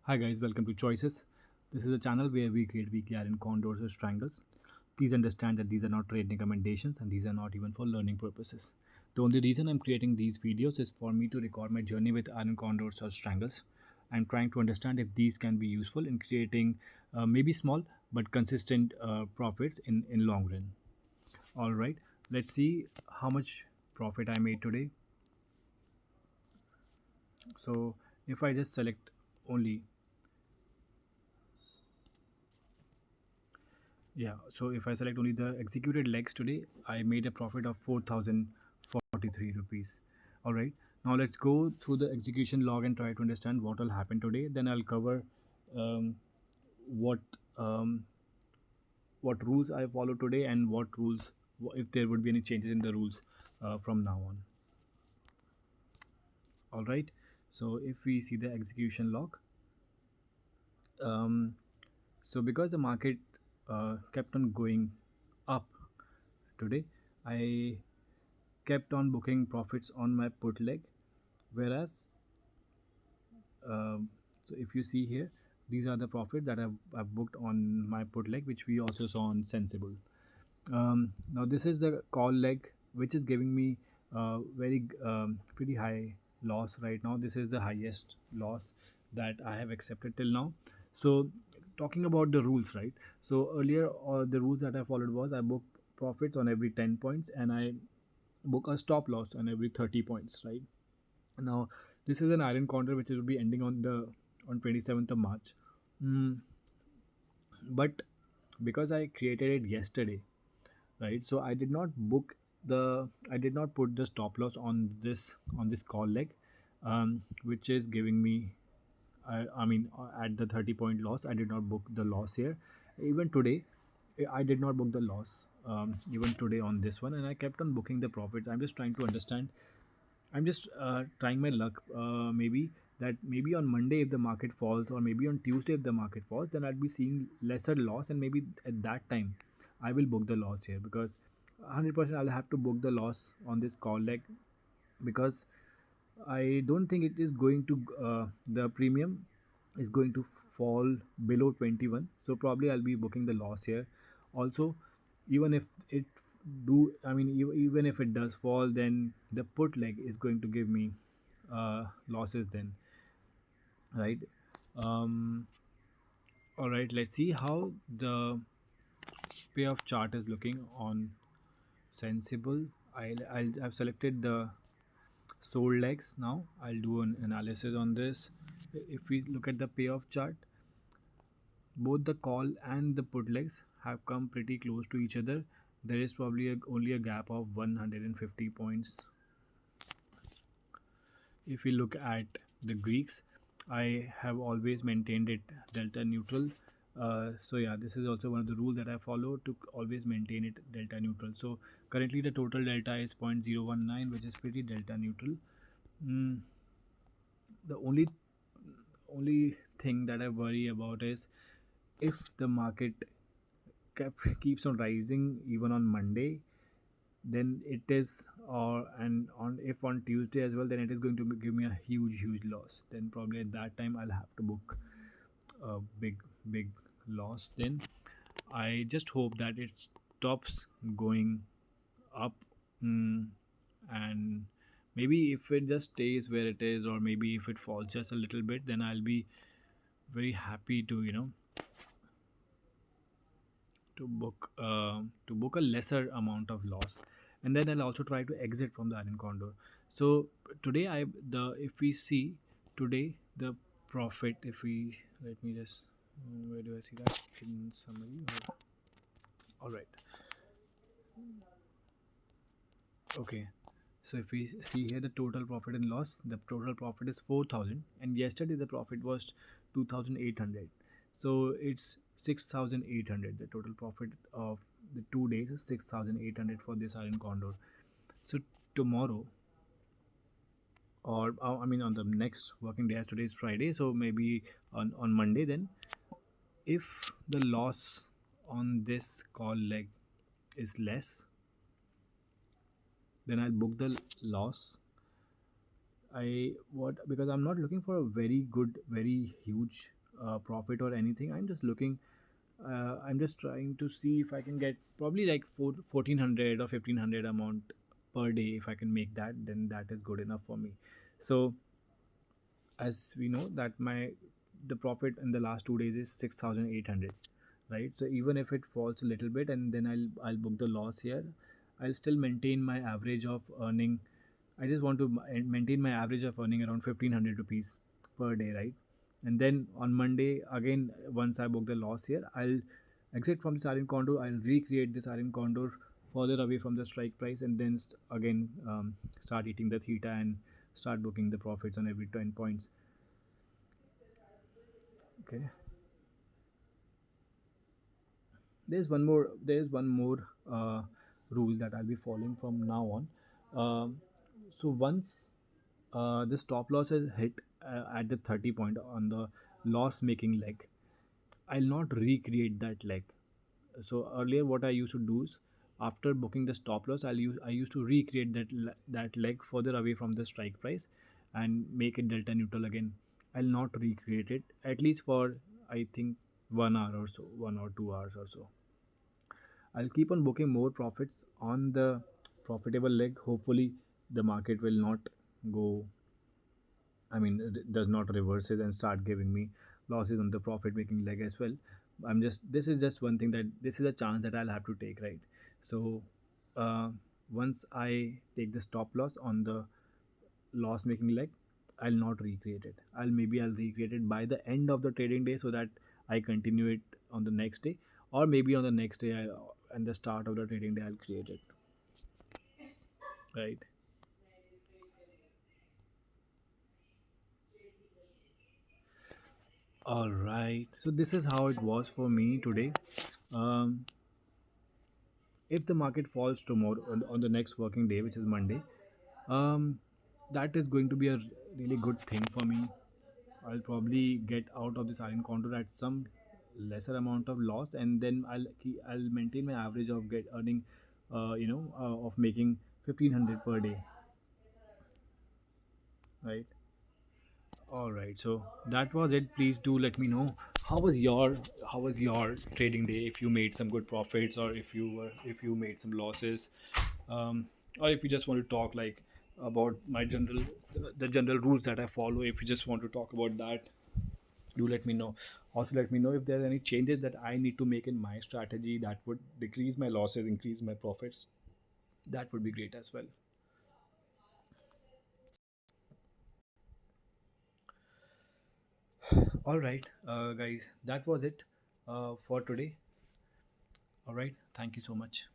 Hi guys, welcome to Choices. This is a channel where we create weekly iron condors or strangles. Please understand that these are not trade recommendations and these are not even for learning purposes. The only reason I'm creating these videos is for me to record my journey with iron condors or strangles. I'm trying to understand if these can be useful in creating maybe small but consistent profits in long run. All right, let's see how much profit I made today. So if I just select only, yeah, so if I select only the executed legs today, I made a profit of 4,043 rupees. All right, now let's go through the execution log and try to understand what will happen today. Then I'll cover um, what um, what rules I follow today and what rules, if there would be any changes in the rules from now on. All right, so if we see the execution log, um, so because the market kept on going up today, I kept on booking profits on my put leg, whereas um, so if you see here, these are the profits that I've booked on my put leg, which we also saw on Sensibull. Now this is the call leg, which is giving me very pretty high loss right now. This is the highest loss that I have accepted till now. So talking about the rules, right? So earlier, the rules that I followed was I book profits on every 10 points and I book a stop loss on every 30 points, right? Now this is an iron counter which will be ending on 27th of March. mm, but because I created it yesterday, right, so I did not put the stop loss on this call leg, which is giving me, I mean, at the 30-point loss, I did not book the loss here. Even today, I did not book the loss, even today on this one, and I kept on booking the profits. I'm just trying to understand. I'm just trying my luck. Maybe on Monday, if the market falls, or maybe on Tuesday, if the market falls, then I'll be seeing lesser loss, and maybe at that time, I will book the loss here, because 100% I'll have to book the loss on this call leg, because I don't think it is going to the premium is going to fall below 21. So probably I'll be booking the loss here. Also, even if it even if it does fall, then the put leg is going to give me losses then, right? Um, all right, let's see how the payoff chart is looking on Sensible. I've selected the sold legs. Now I'll do an analysis on this. If we look at the payoff chart, both the call and the put legs have come pretty close to each other. There is probably only a gap of 150 points. If we look at the Greeks, I have always maintained it delta neutral. So yeah, this is also one of the rules that I follow, to always maintain it delta neutral. So currently the total delta is 0.019, which is pretty delta neutral. Mm, the only thing that I worry about is if the market keeps on rising even on Monday, then it is, or and on if on Tuesday as well, then it is going to give me a huge loss. Then probably at that time I'll have to book a big loss. Then I just hope that it stops going up, mm, and maybe if it just stays where it is, or maybe if it falls just a little bit, then I'll be very happy to to book a lesser amount of loss, and then I'll also try to exit from the iron condor. So today, I the if we see today the profit, if we let me just, where do I see that in summary? All right, okay. So if we see here the total profit and loss, the total profit is 4,000, and yesterday the profit was 2,800. So it's 6,800. The total profit of the 2 days is 6,800 for this iron condor. So tomorrow, or I mean on the next working day, as today is Friday, so maybe on Monday, then if the loss on this call leg is less, then I'll book the loss. I what because I'm not looking for a very good, very huge profit or anything. I'm just trying to see if I can get probably like 1400 or 1500 amount per day. If I can make that, then that is good enough for me. So as we know that my the profit in the last 2 days is 6800, right? So even if it falls a little bit and then I'll book the loss here, I'll still maintain my average of earning. I just want to maintain my average of earning around 1500 rupees per day, right? And then on Monday again, once I book the loss here, I'll exit from this RN Condor. I'll recreate this RN Condor further away from the strike price, and then again start eating the theta and start booking the profits on every 10 points. Okay. There's one more rule that I'll be following from now on. So once the stop loss is hit at the 30 point on the loss making leg, I'll not recreate that leg. So earlier what I used to do is, after booking the stop loss, I used to recreate that leg further away from the strike price and make it delta neutral again. I'll not recreate it at least for, I think, 1 hour or so, 1 or 2 hours or so. I'll keep on booking more profits on the profitable leg. Hopefully, the market will not go, does not reverse it and start giving me losses on the profit making leg as well. This is just one thing, that this is a chance that I'll have to take, right? So, uh, once I take the stop loss on the loss making leg, I'll not recreate it. I'll recreate it by the end of the trading day so that I continue it on the next day, or maybe on the next day and the start of the trading day I'll create it, right? All right. So this is how it was for me today. Um, if the market falls tomorrow on the next working day, which is Monday, um, that is going to be a really good thing for me. I'll probably get out of this iron condor at some lesser amount of loss, and then I'll maintain my average of get earning, of making 1500 per day, right? All right, so that was it. Please do let me know how was your trading day. If you made some good profits, or if you made some losses, um, or if you just want to talk like about the general rules that I follow. If you just want to talk about that, do let me know. Also, let me know if there are any changes that I need to make in my strategy that would decrease my losses, increase my profits. That would be great as well. All right, guys, that was it for today. All right, thank you so much.